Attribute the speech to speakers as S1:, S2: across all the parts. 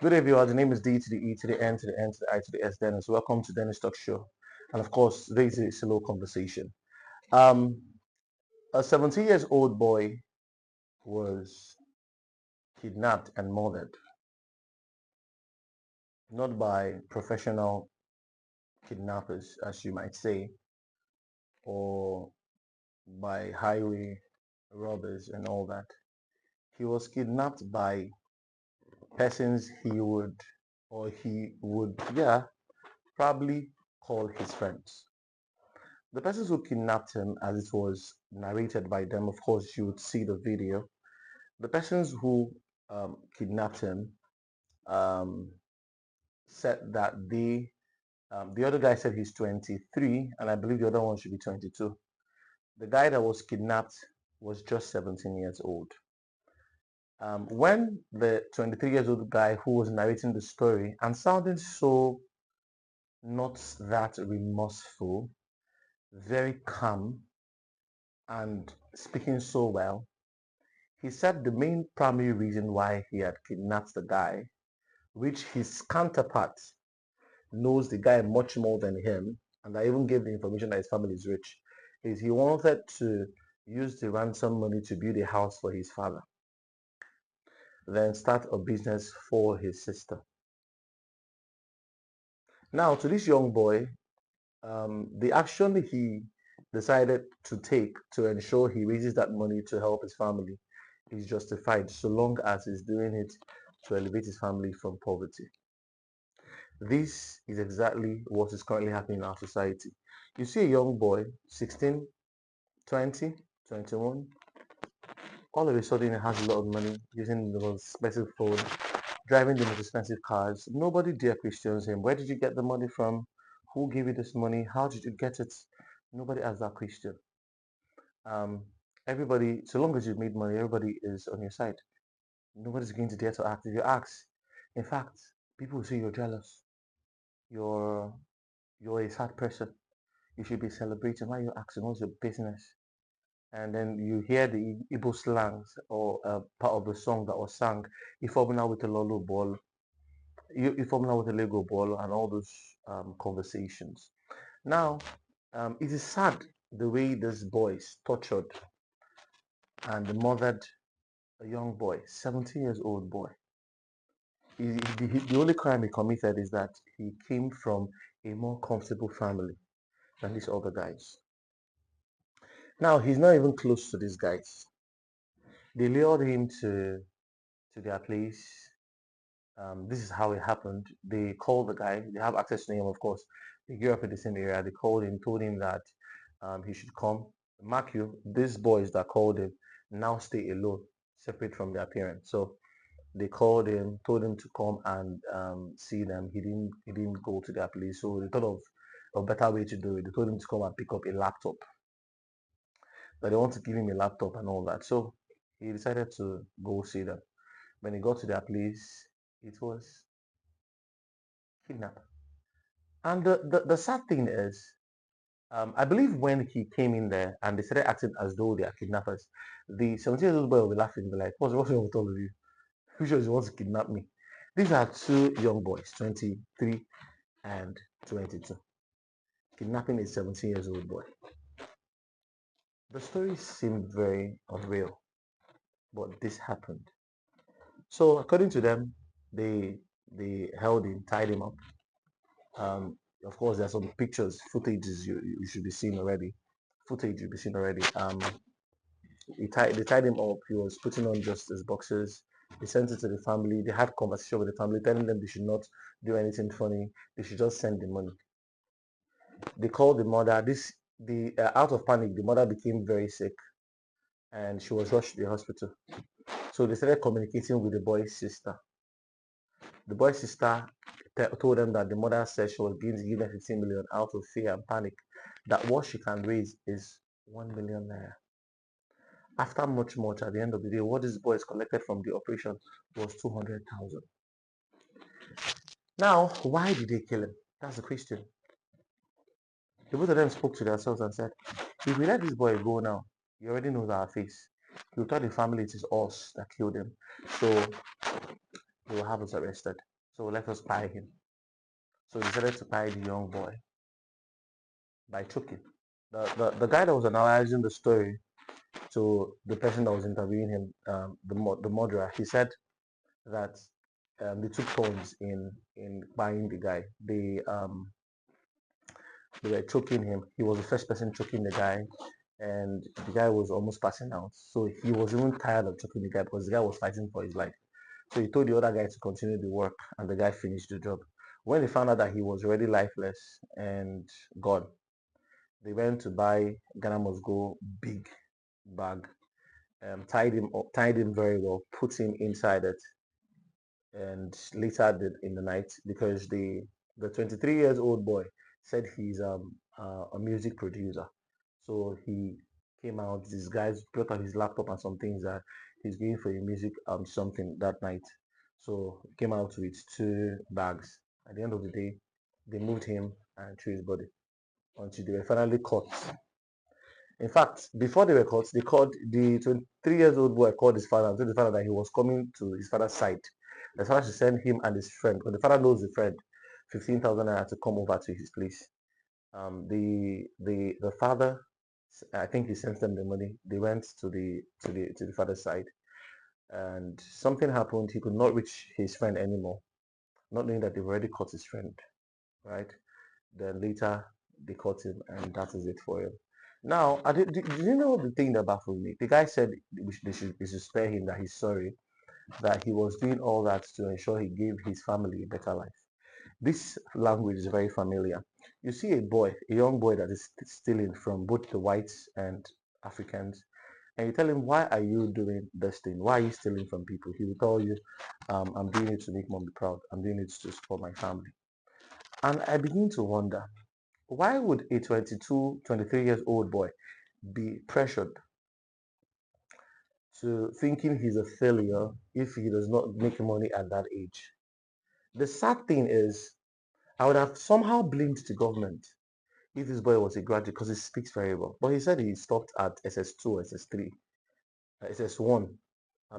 S1: Good day, viewers. The name is D to the E to the N to the N to the I to the S Dennis. Welcome to Dennis Talk Show. And of course, today is a slow conversation. Um, a 17 years old boy was kidnapped and murdered, not by professional kidnappers, as you might say, or by highway robbers and all that. He was kidnapped by persons he would probably call his friends. The persons who kidnapped him, as it was narrated by them, of course, you would see the video. The persons who kidnapped him um, said that the other guy said he's 23, and I believe the other one should be 22. The guy that was kidnapped was just 17 years old. When the 23 years old guy who was narrating the story and sounding so not that remorseful, very calm, and speaking so well, he said the main primary reason why he had kidnapped the guy, which his counterpart knows the guy much more than him, and I even gave the information that his family is rich, is he wanted to use the ransom money to build a house for his father, then start a business for his sister. Now, to this young boy, the action he decided to take to ensure he raises that money to help his family is justified so long as he's doing it to elevate his family from poverty. This is exactly what is currently happening in our society. You see a young boy, 16, 20, 21, all of a sudden he has a lot of money, using the most expensive phone, driving the most expensive cars. Nobody dare questions him. Where did you get the money from? Who gave you this money? How did you get it? Nobody asks that question. Um, everybody, so long as you've made money, everybody is on your side. Nobody's going to dare to ask. If you ask, in fact, people will say you're jealous. You're you're a sad person. You should be celebrating. Why are you asking? What's your business? And then you hear the Igbo slangs or part of the song that was sung, Ifomina with a lolo ball, Ifomina with a Lego ball, and all those conversations. Now, it is sad the way this boy is tortured and murdered a young boy, 17 years old boy. The only crime he committed is that he came from a more comfortable family than these other guys. Now, he's not even close to these guys. They lured him to their place. This is how it happened. They called the guy. They have access to him, of course. They grew up in the same area. They called him, told him that he should come. Mark you, these boys that called him now stay alone, separate from their parents. So they called him, told him to come and see them. He didn't go to their place. So they thought of a better way to do it. They told him to come and pick up a laptop. But they want to give him a laptop and all that. So he decided to go see them. When he got to their place, it was kidnapped. And the sad thing is, I believe when he came in there and they started acting as though they are kidnappers, the 17-year-old boy will be laughing, be like, what's wrong with all of you? Who just wants to kidnap me? These are two young boys, 23 and 22, kidnapping a 17 years old boy. The story seemed very unreal, but this happened. So according to them, they held him, tied him up. Of course, there's some pictures, footages you should be seeing already. Footage you'll be seeing already. They tied him up. He was putting on just his boxers. They sent it to the family. They had conversation with the family, telling them they should not do anything funny. They should just send the money. They called the mother. The out of panic, the mother became very sick, and she was rushed to the hospital. So they started communicating with the boy's sister. The boy's sister told them that the mother said she was going to give them 15 million out of fear and panic. That what she can raise is 1 million naira. After much, at the end of the day, what these boys collected from the operation was 200,000. Now, why did they kill him? That's the question. The both of them spoke to themselves and said, if we let this boy go now, he already knows our face. He'll tell the family it is us that killed him. So they will have us arrested. So let us pie him. So they decided to pie the young boy by choking. The guy that was analyzing the story to the person that was interviewing him, the murderer, he said that they took turns in buying the guy. They were choking him. He was the first person choking the guy, and the guy was almost passing out. So he was even tired of choking the guy because the guy was fighting for his life. So he told the other guy to continue the work, and the guy finished the job. When they found out that he was already lifeless and gone, they went to buy Ghana Must Go big bag, tied him up, tied him very well, put him inside it, and later did in the night because the 23 years old boy said he's a music producer. So he came out, these guys brought out his laptop and some things that he's going for a music something that night. So he came out with two bags. At the end of the day, they moved him and threw his body until they were finally caught. In fact, before they were caught, they called the 23 years old boy called his father and told the father that he was coming to his father's side. The father should send him and his friend, because the father knows the friend, 15,000 naira to come over to his place. The father, I think he sent them the money. They went to the father's side, and something happened. He could not reach his friend anymore, not knowing that they've already caught his friend, right? Then later they caught him, and that is it for him. Now, did you know the thing that baffled me? The guy said they should spare him, that he's sorry, that he was doing all that to ensure he gave his family a better life. This language is very familiar. You see a young boy that is stealing from both the whites and Africans, and you tell him, why are you doing this thing? Why are you stealing from people? He will tell you, I'm doing it to make mommy proud. I'm doing it to support my family. And I begin to wonder, why would a 22, 23 years old boy be pressured to thinking he's a failure if he does not make money at that age? The sad thing is, I would have somehow blamed the government if this boy was a graduate because he speaks very well. But he said he stopped at SS2, SS3, SS1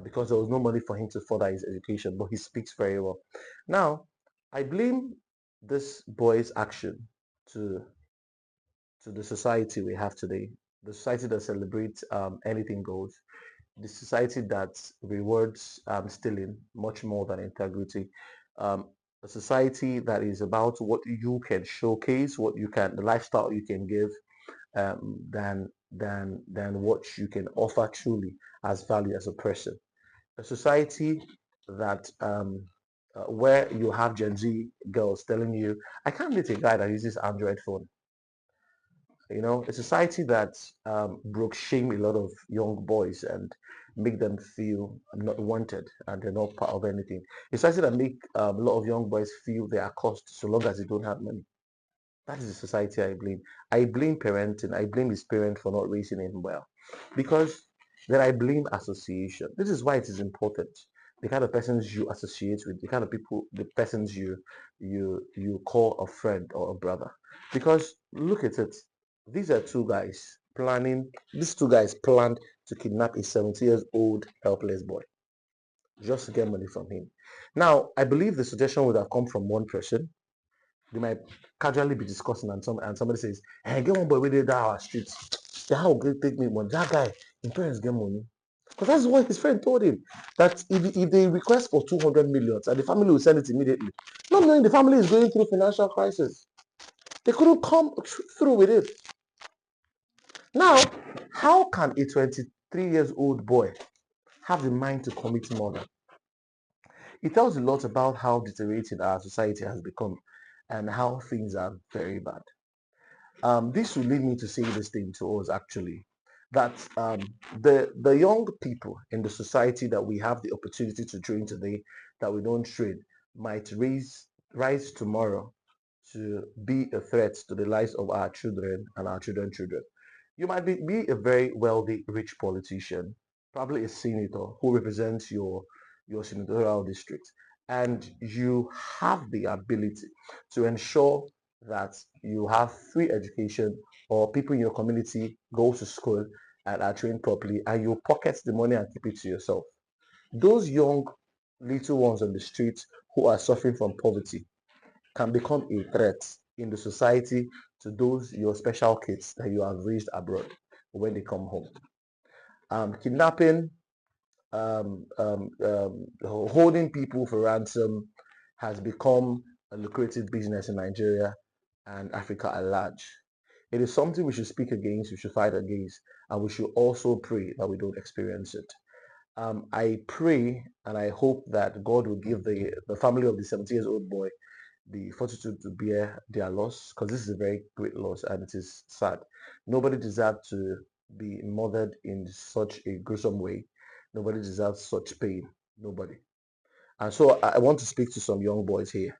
S1: because there was no money for him to further his education, but he speaks very well. Now, I blame this boy's action to to the society we have today, the society that celebrates anything goes, the society that rewards stealing much more than integrity, a society that is about what you can showcase, what you can, the lifestyle you can give, than what you can offer truly as value as a person. A society that where you have Gen Z girls telling you, I can't date a guy that uses Android phone. You know, a society that broke shame a lot of young boys and make them feel not wanted and they're not part of anything. A society that make a lot of young boys feel they are cost so long as they don't have money. That is the society I blame. I blame parenting. I blame his parent for not raising him well. Because then I blame association. This is why it is important. The kind of persons you associate with, the kind of people, the persons you call a friend or a brother. Because look at it. These are two guys planning, these two guys planned to kidnap a 70 years old helpless boy just to get money from him. Now, I believe the suggestion would have come from one person. They might casually be discussing and somebody says, hey, get one boy with that our streets. Say, how great take me money? That guy, his parents get money. Because that's what his friend told him. That if they request for 200 million and the family will send it immediately, not knowing the family is going through financial crisis. They couldn't come through with it. Now, how can a 23 years old boy have the mind to commit murder? It tells a lot about how deteriorated our society has become and how things are very bad. This will lead me to say this thing to us actually, that the young people in the society that we have the opportunity to train today, that we don't train, might rise tomorrow to be a threat to the lives of our children and our children's children. You might be a very wealthy, rich politician, probably a senator who represents your senatorial district, and you have the ability to ensure that you have free education or people in your community go to school and are trained properly and you pocket the money and keep it to yourself. Those young little ones on the streets who are suffering from poverty can become a threat in the society to those your special kids that you have raised abroad when they come home. Kidnapping, holding people for ransom has become a lucrative business in Nigeria and Africa at large. It is something we should speak against, we should fight against, and we should also pray that we don't experience it. I pray and I hope that God will give the family of the 70 years old boy the fortitude to bear their loss, because this is a very great loss and it is sad. Nobody deserves to be murdered in such a gruesome way. Nobody deserves such pain. Nobody. And so I want to speak to some young boys here.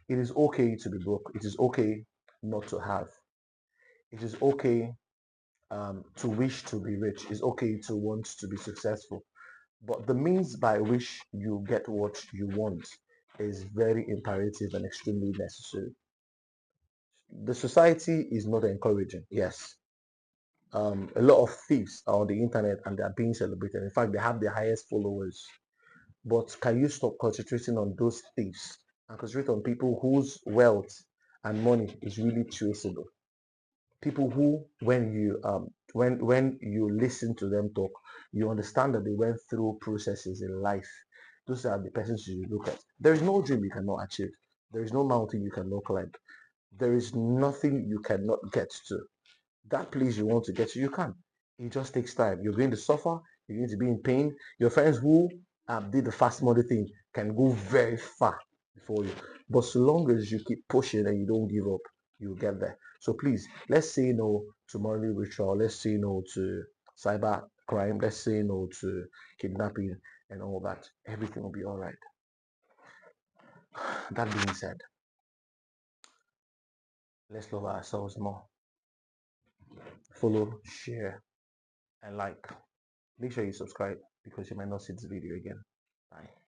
S1: It is okay to be broke. It is okay not to have. It is okay to wish to be rich. It's okay to want to be successful. But the means by which you get what you want is very imperative and extremely necessary. The society is not encouraging. Yes. A lot of thieves are on the internet and they are being celebrated. In fact, they have the highest followers. But can you stop concentrating on those thieves and concentrate on people whose wealth and money is really traceable? People who, when you listen to them talk, you understand that they went through processes in life. Those are the persons you look at. There is no dream you cannot achieve. There is no mountain you cannot climb. There is nothing you cannot get to. That place you want to get to, you can. It just takes time. You're going to suffer. You're going to be in pain. Your friends who did the fast money thing can go very far before you. But so long as you keep pushing and you don't give up, you'll get there. So please, let's say no to money ritual. Let's say no to cyber crime. Let's say no to kidnapping and all that. Everything will be all right. That being said, let's love ourselves more. Follow, share, and like. Make sure you subscribe because you might not see this video again. Bye.